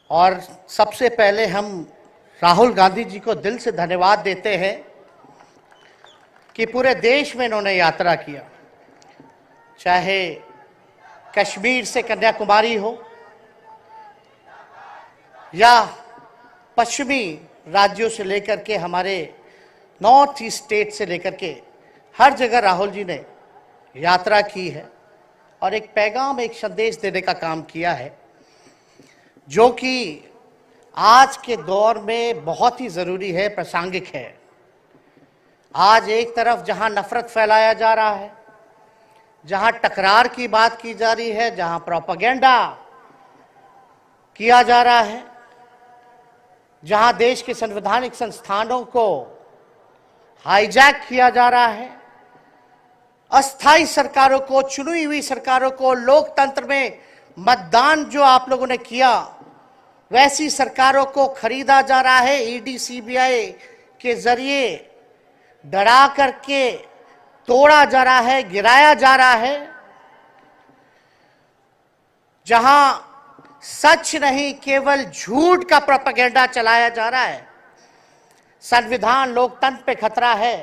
और सबसे पहले हम राहुल गांधी जी को दिल से धन्यवाद देते हैं कि पूरे देश में इन्होंने यात्रा किया, चाहे कश्मीर से कन्याकुमारी हो या पश्चिमी राज्यों से लेकर के हमारे नॉर्थ ईस्ट स्टेट से लेकर के हर जगह राहुल जी ने यात्रा की है और एक पैगाम, एक संदेश देने का काम किया है, जो कि आज के दौर में बहुत ही ज़रूरी है, प्रासंगिक है। आज एक तरफ जहां नफरत फैलाया जा रहा है, जहां टकरार की बात की जा रही है, जहां प्रोपेगेंडा किया जा रहा है, जहां देश के संवैधानिक संस्थानों को हाईजैक किया जा रहा है, अस्थाई सरकारों को, चुनी हुई सरकारों को, लोकतंत्र में मतदान जो आप लोगों ने किया वैसी सरकारों को खरीदा जा रहा है, ईडी सीबीआई के जरिए डरा करके तोड़ा जा रहा है, गिराया जा रहा है। जहां सच नहीं केवल झूठ का प्रोपेगेंडा चलाया जा रहा है, संविधान लोकतंत्र पे खतरा है,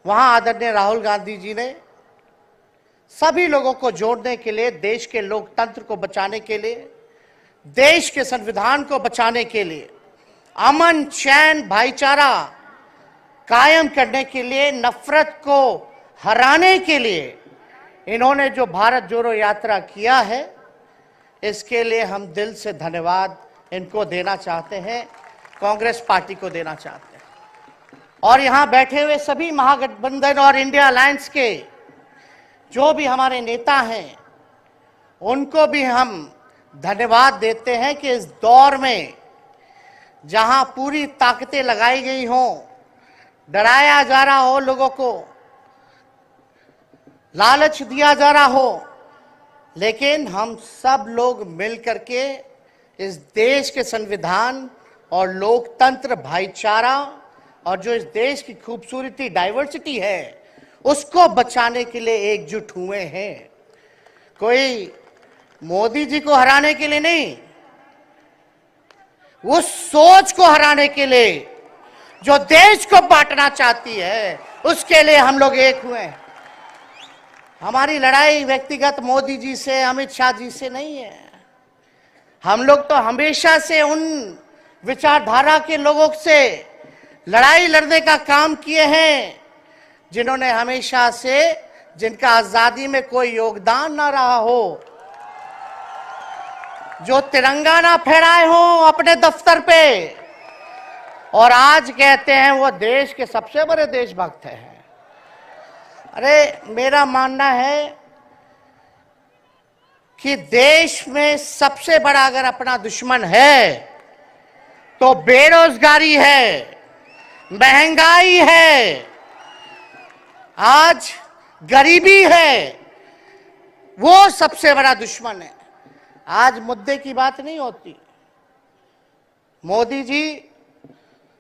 वहां आदरणीय राहुल गांधी जी ने सभी लोगों को जोड़ने के लिए, देश के लोकतंत्र को बचाने के लिए, देश के संविधान को बचाने के लिए, अमन चैन भाईचारा कायम करने के लिए, नफरत को हराने के लिए इन्होंने जो भारत जोड़ो यात्रा किया है, इसके लिए हम दिल से धन्यवाद इनको देना चाहते हैं, कांग्रेस पार्टी को देना चाहते हैं। और यहां बैठे हुए सभी महागठबंधन और इंडिया अलायंस के जो भी हमारे नेता हैं, उनको भी हम धन्यवाद देते हैं कि इस दौर में जहां पूरी ताकतें लगाई गई हों, डराया जा रहा हो, लोगों को लालच दिया जा रहा हो, लेकिन हम सब लोग मिल करके इस देश के संविधान और लोकतंत्र, भाईचारा और जो इस देश की खूबसूरती, डाइवर्सिटी है, उसको बचाने के लिए एकजुट हुए हैं। कोई मोदी जी को हराने के लिए नहीं, उस सोच को हराने के लिए जो देश को बांटना चाहती है, उसके लिए हम लोग एक हुए हैं। हमारी लड़ाई व्यक्तिगत मोदी जी से, अमित शाह जी से नहीं है। हम लोग तो हमेशा से उन विचारधारा के लोगों से लड़ाई लड़ने का काम किए हैं जिन्होंने हमेशा से, जिनका आजादी में कोई योगदान ना रहा हो, जो तिरंगा ना फहराए हो अपने दफ्तर पे, और आज कहते हैं वो देश के सबसे बड़े देशभक्त हैं। अरे मेरा मानना है कि देश में सबसे बड़ा अगर अपना दुश्मन है तो बेरोजगारी है, महंगाई है, आज गरीबी है, वो सबसे बड़ा दुश्मन है। आज मुद्दे की बात नहीं होती। मोदी जी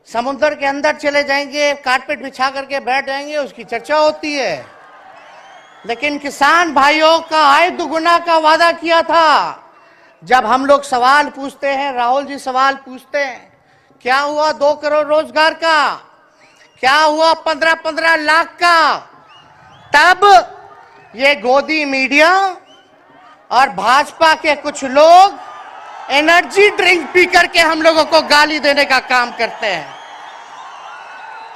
समुद्र के अंदर चले जाएंगे, कारपेट बिछा करके बैठ जाएंगे, उसकी चर्चा होती है, लेकिन किसान भाइयों का आय दुगुना का वादा किया था। जब हम लोग सवाल पूछते हैं, राहुल जी सवाल पूछते हैं, क्या हुआ 2 करोड़ रोजगार का, क्या हुआ 15-15 लाख का, तब ये गोदी मीडिया और भाजपा के कुछ लोग एनर्जी ड्रिंक पी करके हम लोगों को गाली देने का काम करते हैं।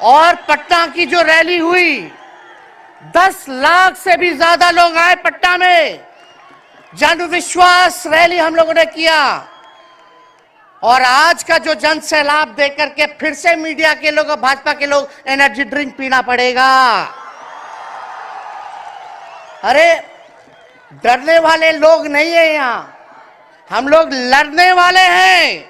और पटना की जो रैली हुई, 10 लाख से भी ज्यादा लोग आए पटना में, जन विश्वास रैली हम लोगों ने किया, और आज का जो जन सैलाब देकर के फिर से मीडिया के लोग और भाजपा के लोग एनर्जी ड्रिंक पीना पड़ेगा। अरे डरने वाले लोग नहीं है यहां, हम लोग लड़ने वाले हैं,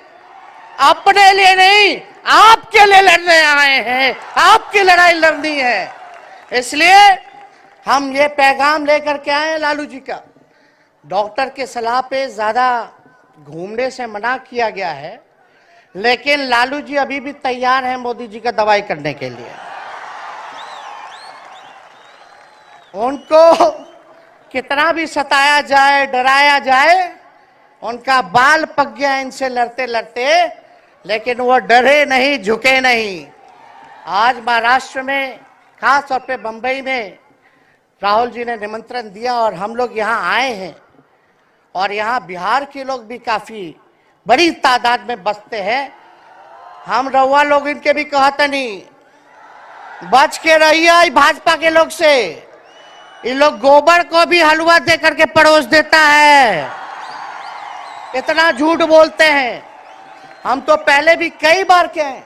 अपने लिए नहीं, आपके लिए लड़ने आए हैं, आपकी लड़ाई लड़नी है। इसलिए हम ये पैगाम लेकर के आए हैं लालू जी का। डॉक्टर के सलाह पे ज्यादा घूमने से मना किया गया है, लेकिन लालू जी अभी भी तैयार हैं मोदी जी का दवाई करने के लिए। उनको कितना भी सताया जाए, डराया जाए, उनका बाल पक गया इनसे लड़ते लड़ते, लेकिन वो डरे नहीं, झुके नहीं। आज महाराष्ट्र में, खास तौर पे बंबई में राहुल जी ने निमंत्रण दिया और हम लोग यहाँ आए हैं। और यहाँ बिहार के लोग भी काफी बड़ी तादाद में बसते हैं। हम रउआ लोग इनके भी कहते नहीं, बच के रहिए भाजपा के लोग से। ये लोग गोबर को भी हलवा दे करके परोस देता है, इतना झूठ बोलते हैं। हम तो पहले भी कई बार कहे,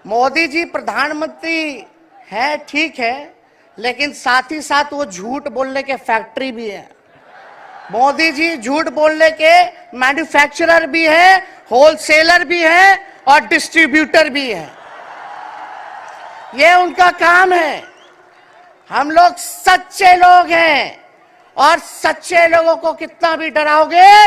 मोदी जी प्रधानमंत्री हैं, ठीक है, लेकिन साथ ही साथ वो झूठ बोलने के फैक्ट्री भी है। मोदी जी झूठ बोलने के मैन्युफैक्चरर भी है, होलसेलर भी है और डिस्ट्रीब्यूटर भी है। ये उनका काम है। हम लोग सच्चे लोग हैं और सच्चे लोगों को कितना भी डराओगे,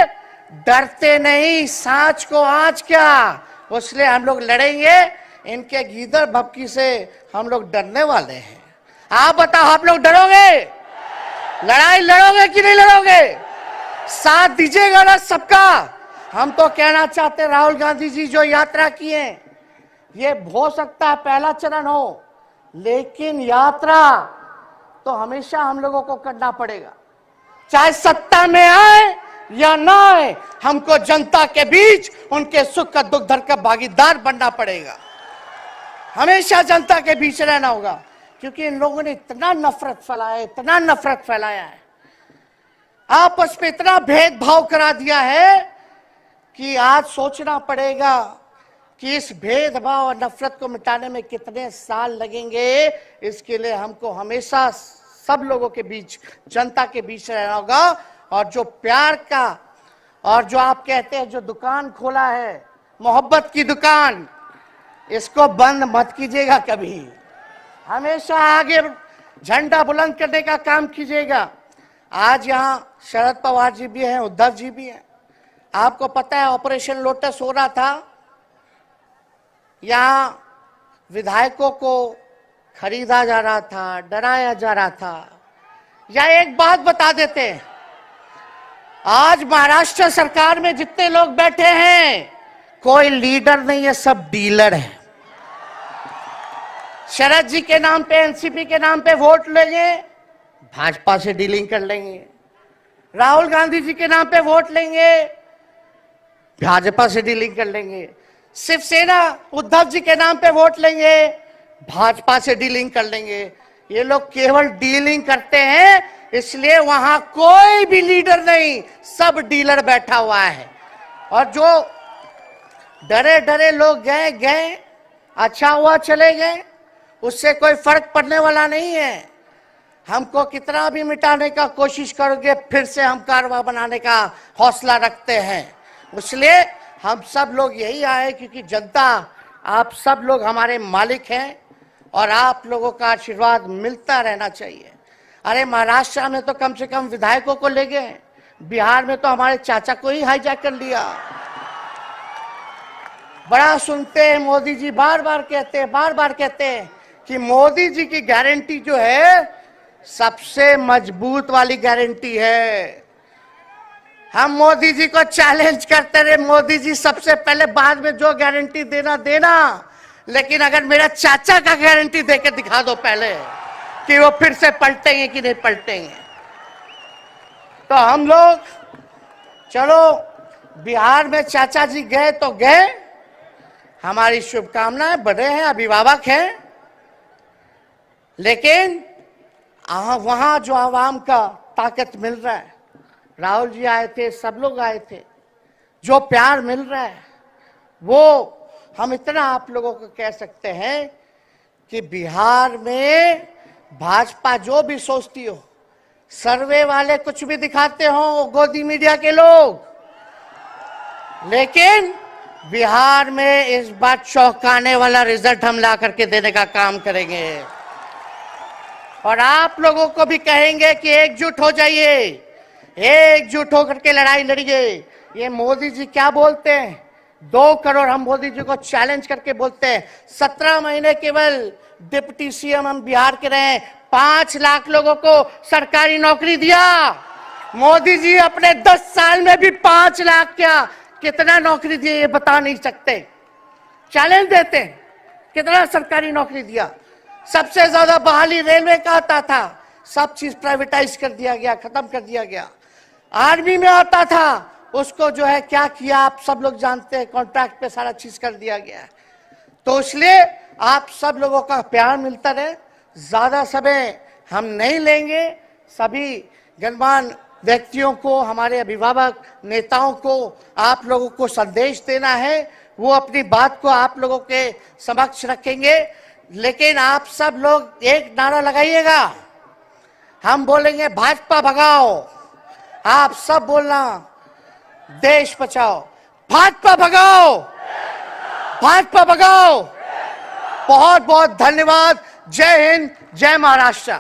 डरते नहीं। सांच को आज क्या, इसलिए हम लोग लड़ेंगे। इनके गीदड़ भपकी से हम लोग डरने वाले हैं। आप बताओ, आप लोग डरोगे? लड़ाई लड़ोगे कि नहीं लड़ोगे? साथ दीजिएगा ना सबका? हम तो कहना चाहते हैं, राहुल गांधी जी जो यात्रा किए, ये हो सकता है पहला चरण हो, लेकिन यात्रा तो हमेशा हम लोगों को करना पड़ेगा। चाहे सत्ता में आए या ना आए, हमको जनता के बीच उनके सुख का दुख दर्द का भागीदार बनना पड़ेगा। हमेशा जनता के बीच रहना होगा, क्योंकि इन लोगों ने इतना नफरत फैलाया, इतना नफरत फैलाया है, आपस में इतना भेदभाव करा दिया है कि आज सोचना पड़ेगा कि इस भेदभाव और नफरत को मिटाने में कितने साल लगेंगे। इसके लिए हमको हमेशा सब लोगों के बीच, जनता के बीच रहना होगा। और जो प्यार का, और जो आप कहते हैं जो दुकान खोला है, मोहब्बत की दुकान, इसको बंद मत कीजिएगा कभी। हमेशा आगे झंडा बुलंद करने का काम कीजिएगा। आज यहाँ शरद पवार जी भी हैं, उद्धव जी भी हैं। आपको पता है ऑपरेशन लोटस हो रहा था, यहाँ विधायकों को खरीदा जा रहा था, डराया जा रहा था। या एक बात बता देते हैं, आज महाराष्ट्र सरकार में जितने लोग बैठे हैं, कोई लीडर नहीं है, सब डीलर है। शरद जी के नाम पे, एनसीपी के नाम पे वोट लेंगे, भाजपा से डीलिंग कर लेंगे। राहुल गांधी जी के नाम पे वोट लेंगे, भाजपा से डीलिंग कर लेंगे। शिवसेना उद्धव जी के नाम पे वोट लेंगे, भाजपा से डीलिंग कर लेंगे। ये लोग केवल डीलिंग करते हैं, इसलिए वहां कोई भी लीडर नहीं, सब डीलर बैठा हुआ है। और जो डरे डरे लोग गए, अच्छा हुआ चले गए, उससे कोई फर्क पड़ने वाला नहीं है। हमको कितना भी मिटाने का कोशिश करोगे, फिर से हम कारवा बनाने का हौसला रखते हैं। इसलिए हम सब लोग यही आए, क्योंकि जनता, आप सब लोग हमारे मालिक हैं और आप लोगों का आशीर्वाद मिलता रहना चाहिए। अरे महाराष्ट्र में तो कम से कम विधायकों को ले गए, बिहार में तो हमारे चाचा को ही हाईजैक कर लिया। बड़ा सुनते हैं, मोदी जी बार बार कहते हैं कि मोदी जी की गारंटी जो है सबसे मजबूत वाली गारंटी है। हम मोदी जी को चैलेंज करते रहे, मोदी जी सबसे पहले, बाद में जो गारंटी देना, लेकिन अगर मेरा चाचा का गारंटी देकर दिखा दो पहले कि वो फिर से पलटेंगे कि नहीं पलटेंगे। तो हम लोग, चलो बिहार में चाचा जी गए तो गए, हमारी शुभकामनाएं, बड़े हैं, अभिभावक हैं, लेकिन वहां जो आवाम का ताकत मिल रहा है, राहुल जी आए थे, सब लोग आए थे, जो प्यार मिल रहा है, वो हम इतना आप लोगों को कह सकते हैं कि बिहार में भाजपा जो भी सोचती हो, सर्वे वाले कुछ भी दिखाते हो, गोदी मीडिया के लोग, लेकिन बिहार में इस बार चौंकाने वाला रिजल्ट हम ला करके देने का काम करेंगे। और आप लोगों को भी कहेंगे कि एकजुट हो जाइए, एकजुट होकर के लड़ाई लड़िए। ये मोदी जी क्या बोलते हैं, 2 करोड़, हम मोदी जी को चैलेंज करके बोलते हैं, 17 महीने केवल डिप्टी सीएम हम बिहार के रहे, 5 लाख लोगों को सरकारी नौकरी दिया, मोदी जी अपने 10 साल में भी 5 लाख क्या कितना नौकरी दिए ये बता नहीं सकते। चैलेंज देते हैं कितना सरकारी नौकरी दिया। सबसे ज्यादा बहाली रेलवे का आता था, सब चीज प्राइवेटाइज कर दिया गया, खत्म कर दिया गया। आर्मी में आता था, उसको जो है क्या किया आप सब लोग जानते हैं, कॉन्ट्रैक्ट पे सारा चीज कर दिया गया। तो इसलिए आप सब लोगों का प्यार मिलता रहे, ज्यादा समय हम नहीं लेंगे। सभी गणमान्य व्यक्तियों को, हमारे अभिभावक नेताओं को आप लोगों को संदेश देना है, वो अपनी बात को आप लोगों के समक्ष रखेंगे। लेकिन आप सब लोग एक नारा लगाइएगा, हम बोलेंगे भाजपा भगाओ, आप सब बोलना देश बचाओ, भाजपा भगाओ, भाजपा भगाओ। बहुत बहुत धन्यवाद। जय हिंद, जय महाराष्ट्र।